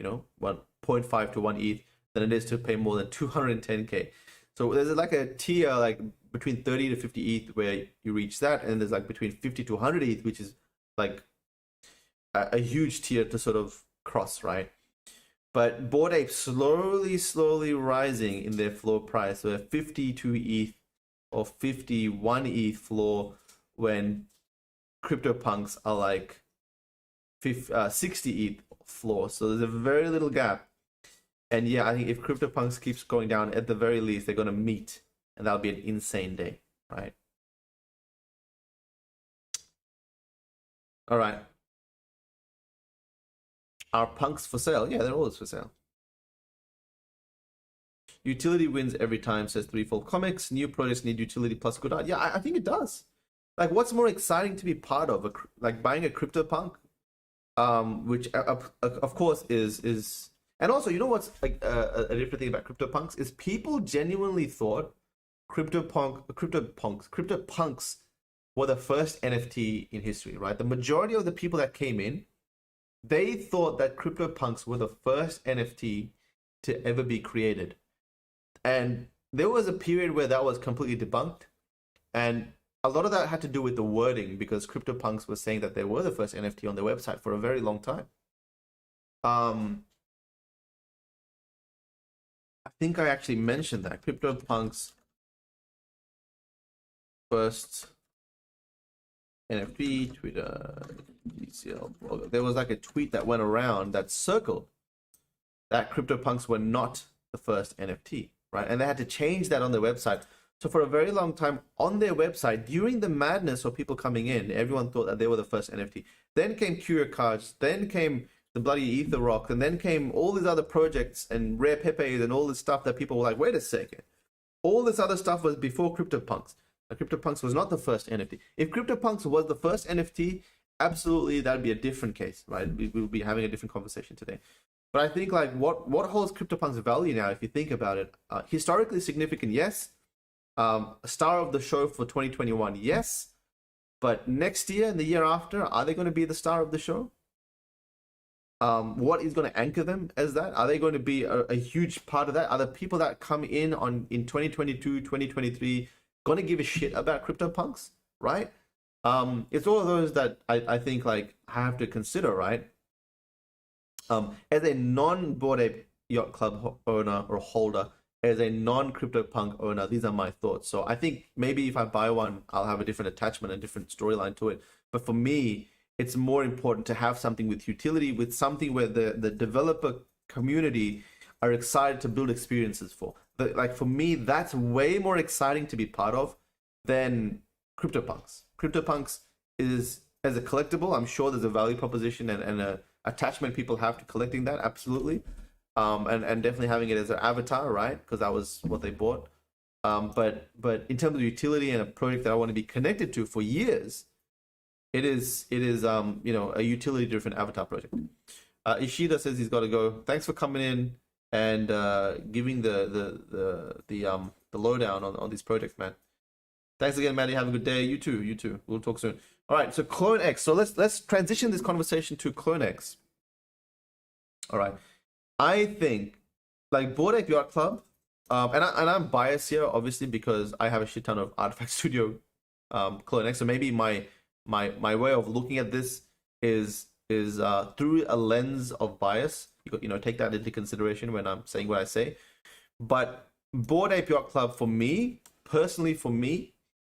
1.5 to 1 ETH, than it is to pay more than 210K. So there's like a tier like between 30 to 50 ETH where you reach that, and there's like between 50 to 100 ETH, which is like a huge tier to sort of cross, right? But Bored Ape slowly rising in their floor price. So a 52 ETH or 51 ETH floor when CryptoPunks are like 60 ETH floor. So there's a very little gap. And yeah, I think if CryptoPunks keeps going down, at the very least, they're going to meet. And that'll be an insane day, right? All right. Are punks for sale? Yeah, they're always for sale. Utility wins every time, says Threefold Comics. New projects need utility plus good art. Yeah, I think it does. Like, what's more exciting to be part of? Like buying a CryptoPunk, which of course is, and also, you know what's like a different thing about CryptoPunks is people genuinely thought CryptoPunks were the first NFT in history, right? The majority of the people that came in, they thought that CryptoPunks were the first NFT to ever be created. And there was a period where that was completely debunked. And a lot of that had to do with the wording, because CryptoPunks was saying that they were the first NFT on their website for a very long time. I think I actually mentioned that. CryptoPunks first NFT, Twitter, DCL. There was like a tweet that went around that circled that CryptoPunks were not the first NFT, right? And they had to change that on their website. So for a very long time on their website, during the madness of people coming in, everyone thought that they were the first NFT. Then came Curio cards, then came the bloody Ether Rock, and then came all these other projects and Rare Pepes and all this stuff that people were like, wait a second. All this other stuff was before CryptoPunks. CryptoPunks was not the first NFT. If CryptoPunks was the first NFT, absolutely that'd be a different case, right? We would be having a different conversation today. But I think like what holds CryptoPunks value now, if you think about it, historically significant, yes. Star of the show for 2021, yes. But next year and the year after, are they going to be the star of the show? What is going to anchor them as that? Are they going to be a huge part of that? Are the people that come in 2022, 2023 going to give a shit about CryptoPunks, right? It's all of those that I think like I have to consider, right? As a non-Bored Ape Yacht Club owner or holder, as a non-CryptoPunk owner, these are my thoughts. So I think maybe if I buy one, I'll have a different attachment, a different storyline to it. But for me, it's more important to have something with utility, with something where the developer community are excited to build experiences for. Like for me, that's way more exciting to be part of than CryptoPunks. CryptoPunks is, as a collectible, I'm sure there's a value proposition and a attachment people have to collecting that, absolutely. And definitely having it as an avatar, right? Because that was what they bought. But in terms of utility and a project that I want to be connected to for years, it is a utility driven avatar project. Ishida says he's got to go. Thanks for coming in and giving the lowdown on these projects, man. Thanks again, Maddie. Have a good day. You too. We'll talk soon. All right, so CloneX. So let's transition this conversation to CloneX. All right. I think like Bored Ape Yacht Club, and I'm biased here, obviously, because I have a shit ton of Artifact Studio CloneX. So maybe my way of looking at this is through a lens of bias. Take that into consideration when I'm saying what I say. But Bored Ape Yacht Club, for me,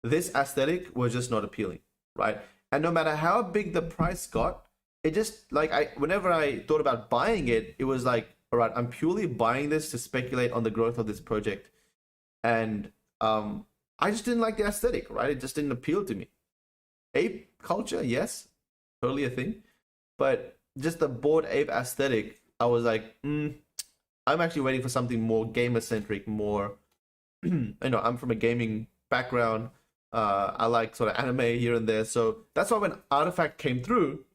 this aesthetic was just not appealing, right? And no matter how big the price got, it just like whenever I thought about buying it, it was like, all right, I'm purely buying this to speculate on the growth of this project. And I just didn't like the aesthetic, right? It just didn't appeal to me. Ape culture, yes, totally a thing. But just the Bored Ape aesthetic, I was like, I'm actually waiting for something more gamer-centric, more, I'm from a gaming background. I like sort of anime here and there. So that's why when Artifact came through,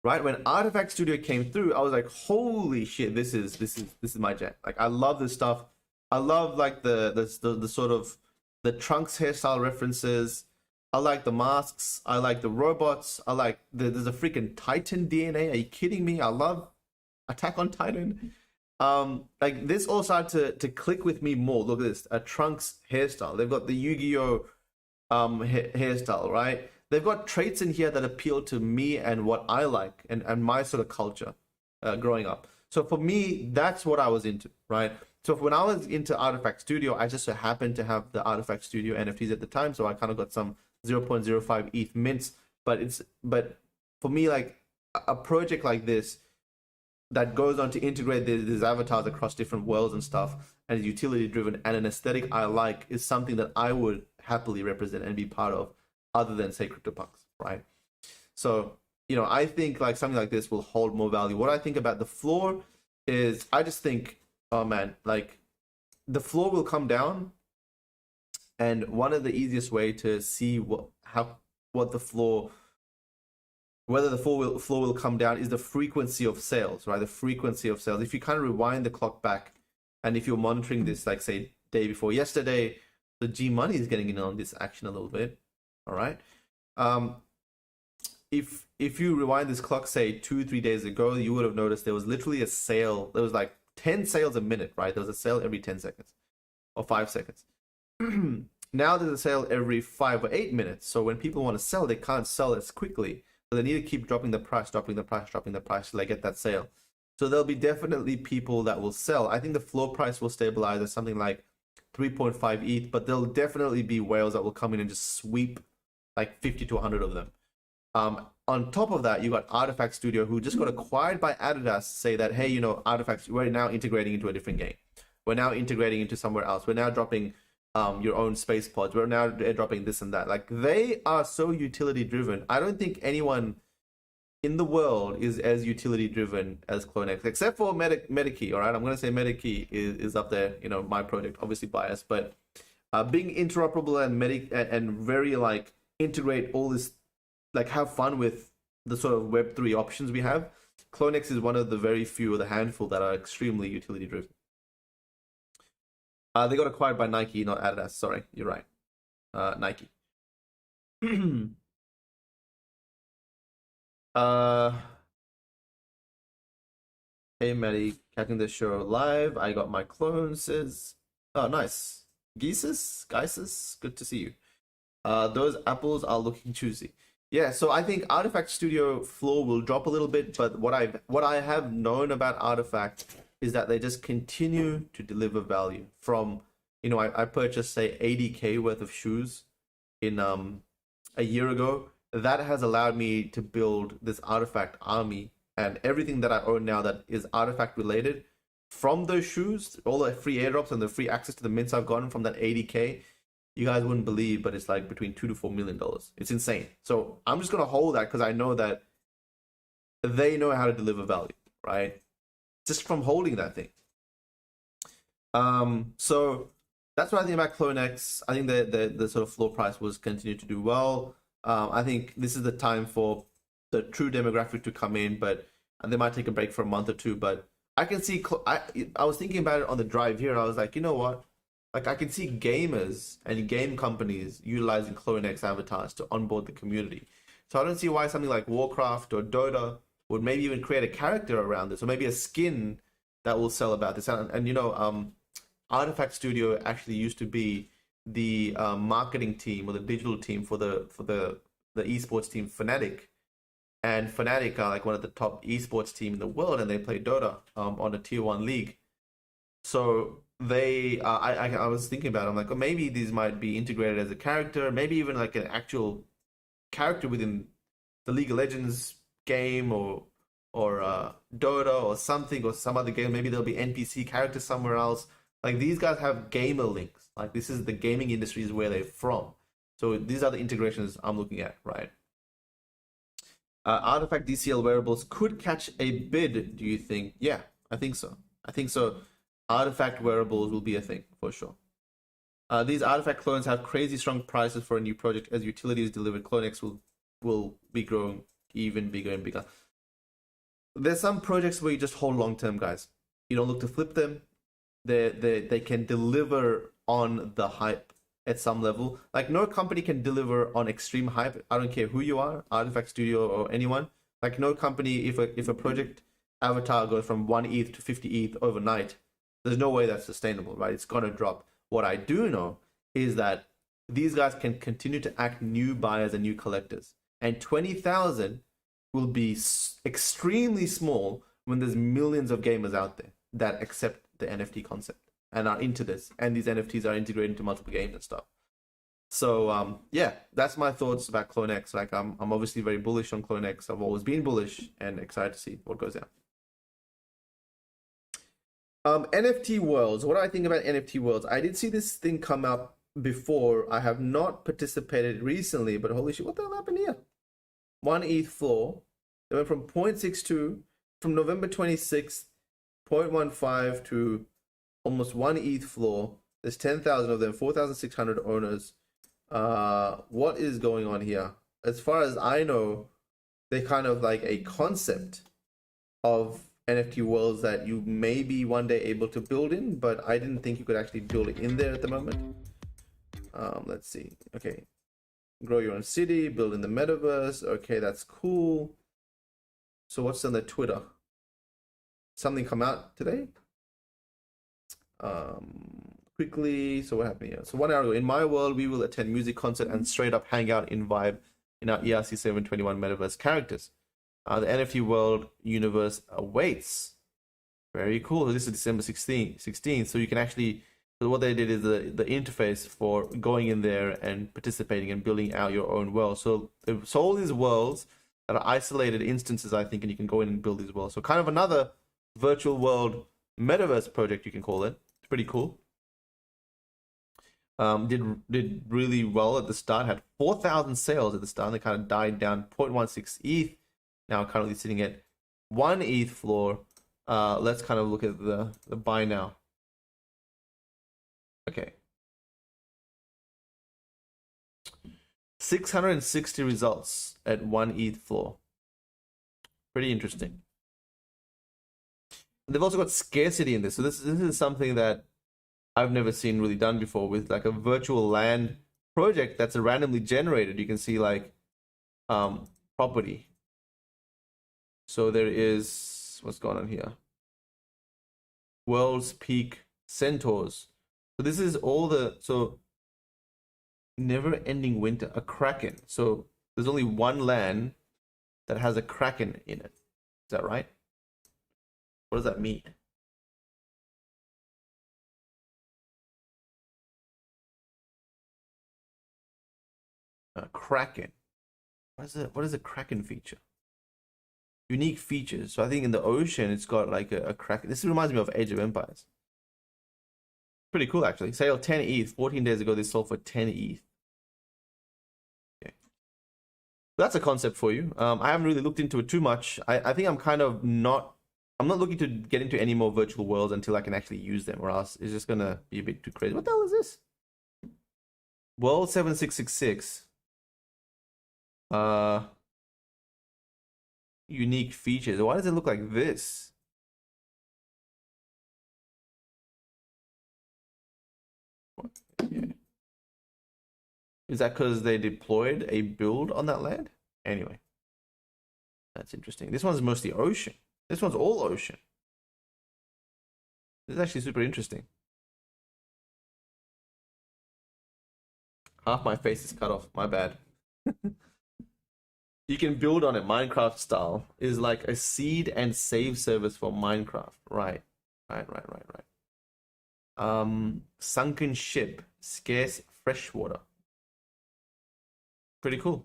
right? When Artifact Studio came through, I was like, holy shit, this is my jam. Like, I love this stuff. I love like the sort of the Trunks hairstyle references. I like the masks. I like the robots. I like there's a freaking Titan DNA. Are you kidding me? I love Attack on Titan. Like this all started to click with me more. Look at this, a Trunks hairstyle. They've got the Yu-Gi-Oh hairstyle, right? They've got traits in here that appeal to me and what I like and my sort of culture growing up. So for me, that's what I was into, right? So when I was into Artifact Studio, I just so happened to have the Artifact Studio NFTs at the time, so I kind of got some 0.05 ETH mints. But for me, like a project like this that goes on to integrate these avatars across different worlds and stuff, and is utility driven and an aesthetic I like, is something that I would happily represent and be part of, other than say CryptoPunks, right? So, you know, I think like something like this will hold more value. What I think about the floor is, I just think, oh man, like the floor will come down, and one of the easiest way to see whether the floor will come down is the frequency of sales, right? The frequency of sales. If you kind of rewind the clock back, and if you're monitoring this, like say day before yesterday, the G Money is getting in on this action a little bit. All right. If you rewind this clock, say 2-3 days ago, you would have noticed there was literally a sale. There was like 10 sales a minute, right? There was a sale every 10 seconds or 5 seconds. Now there's a sale every 5 or 8 minutes. So when people want to sell, they can't sell as quickly. So they need to keep dropping the price till they get that sale. So there'll be definitely people that will sell. I think the floor price will stabilize at something like 3.5 ETH, but there'll definitely be whales that will come in and just sweep like 50 to 100 of them. On top of that, you got Artifact Studio, who just got acquired by Adidas, say that, hey, you know, Artifact, we're now integrating into a different game. We're now integrating into somewhere else. We're now dropping your own space pods. We're now dropping this and that. Like, they are so utility driven. I don't think anyone in the world is as utility driven as CloneX, except for Metakey. All right, I'm gonna say Metakey is up there. You know, my project, obviously biased, but being interoperable and very like integrate all this, like have fun with the sort of Web3 options we have. CloneX is one of the very few, or the handful, that are extremely utility driven. They got acquired by Nike, not Adidas. Sorry, you're right. Nike. Hey, Maddie, catching the show live. I got my clones. Oh, nice. Geises, good to see you. Those apples are looking juicy. Yeah, so I think Artifact Studio floor will drop a little bit, but what I have known about Artifact is that they just continue to deliver value. From, you know, I purchased say 80K worth of shoes in a year ago. That has allowed me to build this Artifact army, and everything that I own now that is Artifact related, from those shoes, all the free airdrops and the free access to the mints I've gotten from that 80K, you guys wouldn't believe, but it's like between $2 to $4 million. It's insane. So I'm just gonna hold that because I know that they know how to deliver value, right? Just from holding that thing. So that's what I think about CloneX. I think the sort of floor price was continue to do well. I think this is the time for the true demographic to come in, but they might take a break for a month or two. But I can see, I was thinking about it on the drive here, and I was like, you know what? Like, I can see gamers and game companies utilizing CloneX avatars to onboard the community. So I don't see why something like Warcraft or Dota would maybe even create a character around this, or maybe a skin that will sell about this. And you know, Artifact Studio actually used to be the marketing team or the digital team for the esports team Fnatic, and Fnatic are like one of the top esports team in the world, and they play Dota on a tier 1 league. So they I was thinking about it, I'm like, oh, maybe these might be integrated as a character, maybe even like an actual character within the League of Legends game, or Dota or something, or some other game. Maybe there'll be NPC characters somewhere else. Like, these guys have gamer links. Like, this is the gaming industry is where they're from. So these are the integrations I'm looking at, right? Artifact DCL wearables could catch a bid, do you think? Yeah, I think so. Artifact wearables will be a thing, for sure. These Artifact clones have crazy strong prices for a new project. As utility is delivered, CloneX will be growing even bigger and bigger. There's some projects where you just hold long term, guys. You don't look to flip them. They can deliver on the hype at some level. Like, no company can deliver on extreme hype. I don't care who you are, Artifact Studio or anyone. Like, no company, if a project avatar goes from 1 ETH to 50 ETH overnight, there's no way that's sustainable, right? It's gonna drop. What I do know is that these guys can continue to act new buyers and new collectors, and 20,000 will be extremely small when there's millions of gamers out there that accept the NFT concept and are into this, and these NFTs are integrated into multiple games and stuff. So yeah, that's my thoughts about CloneX. Like I'm obviously very bullish on CloneX. I've always been bullish and excited to see what goes down. NFT Worlds. What do I think about NFT Worlds? I did see this thing come up before. I have not participated recently, but holy shit, what the hell happened here? 1 ETH floor. They went from 0.62 from November 26th, 0.15 to almost 1 ETH floor. There's 10,000 of them, 4,600 owners. What is going on here? As far as I know, they're kind of like a concept of NFT worlds that you may be one day able to build in, but I didn't think you could actually build it in there at the moment. Let's see. Okay. Grow your own city, build in the metaverse. Okay, that's cool. So what's on the Twitter? Something come out today? Quickly. So what happened here? So 1 hour ago, in my world, we will attend music concert and straight up hang out in vibe in our ERC 721 metaverse characters. The NFT world universe awaits. Very cool. So this is December 16th. So you can actually, so what they did is the interface for going in there and participating and building out your own world. So all these worlds that are isolated instances, I think, and you can go in and build these worlds. So kind of another virtual world metaverse project, you can call it. It's pretty cool. Did really well at the start. Had 4,000 sales at the start. And they kind of died down 0.16 ETH. Now currently sitting at 1 ETH floor. Let's kind of look at the buy now. Okay. 660 results at 1 ETH floor. Pretty interesting. They've also got scarcity in this. So this is something that I've never seen really done before, with like a virtual land project that's randomly generated. You can see like property. So there is, what's going on here? World's Peak Centaurs. So this is all so never ending winter, a kraken. So there's only one land that has a kraken in it. Is that right? What does that mean? A kraken. What is a kraken feature? Unique features. So I think in the ocean, it's got like a kraken. This reminds me of Age of Empires. Pretty cool, actually. Sale 10 ETH. 14 days ago, they sold for 10 ETH. Okay. That's a concept for you. I haven't really looked into it too much. I think I'm kind of not... I'm not looking to get into any more virtual worlds until I can actually use them, or else it's just going to be a bit too crazy. What the hell is this? World 7666. Unique features. Why does it look like this? Yeah. Is that because they deployed a build on that land? Anyway, that's interesting. This one's mostly ocean. This one's all ocean. This is actually super interesting. Half my face is cut off. My bad. You can build on it, Minecraft style. It is like a seed and save service for Minecraft. Right. Sunken ship, scarce freshwater. Pretty cool.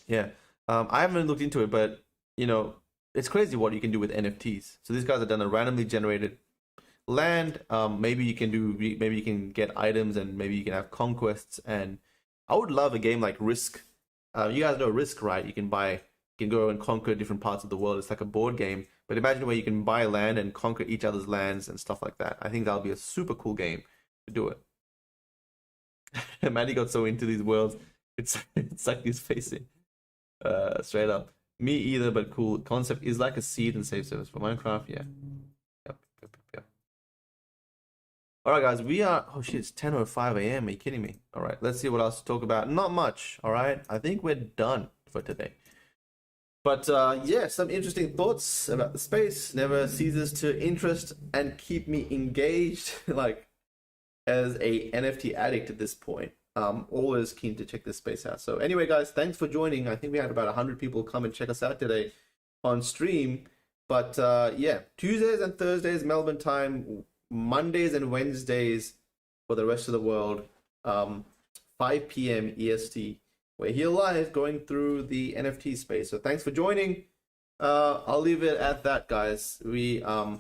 Yeah. I haven't looked into it, but you know, it's crazy what you can do with NFTs. So these guys have done a randomly generated land. Maybe you can get items, and maybe you can have conquests. And I would love a game like Risk. You guys know Risk, right? You can go and conquer different parts of the world. It's like a board game, but imagine where you can buy land and conquer each other's lands and stuff like that. I think that'll be a super cool game to do it. Maddie got so into these worlds. It's like he's facing. Straight up. Me either, but cool. Concept is like a seed and save service for Minecraft. Yeah. Yep. Alright guys, we are, oh shit, it's 10:05 a.m. Are you kidding me? Alright, let's see what else to talk about. Not much, alright? I think we're done for today. But yeah, some interesting thoughts about the space. Never ceases to interest and keep me engaged, like as a NFT addict at this point. Always keen to check this space out. So anyway, guys, thanks for joining. I think we had about 100 people come and check us out today on stream. But yeah, Tuesdays and Thursdays, Melbourne time, Mondays and Wednesdays, for the rest of the world, 5 p.m. EST. We're here live going through the NFT space. So thanks for joining. I'll leave it at that, guys. Yeah,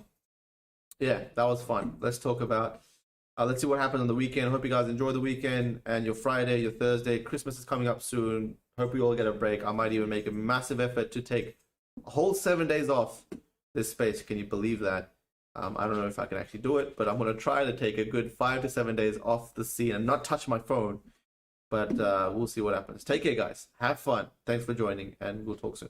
that was fun. Let's talk about, let's see what happens on the weekend. Hope you guys enjoy the weekend and your Friday, your Thursday. Christmas is coming up soon. Hope we all get a break. I might even make a massive effort to take a whole 7 days off this space. Can you believe that? I don't know if I can actually do it, but I'm going to try to take a good 5 to 7 days off the scene and not touch my phone. But we'll see what happens. Take care, guys. Have fun. Thanks for joining, and we'll talk soon.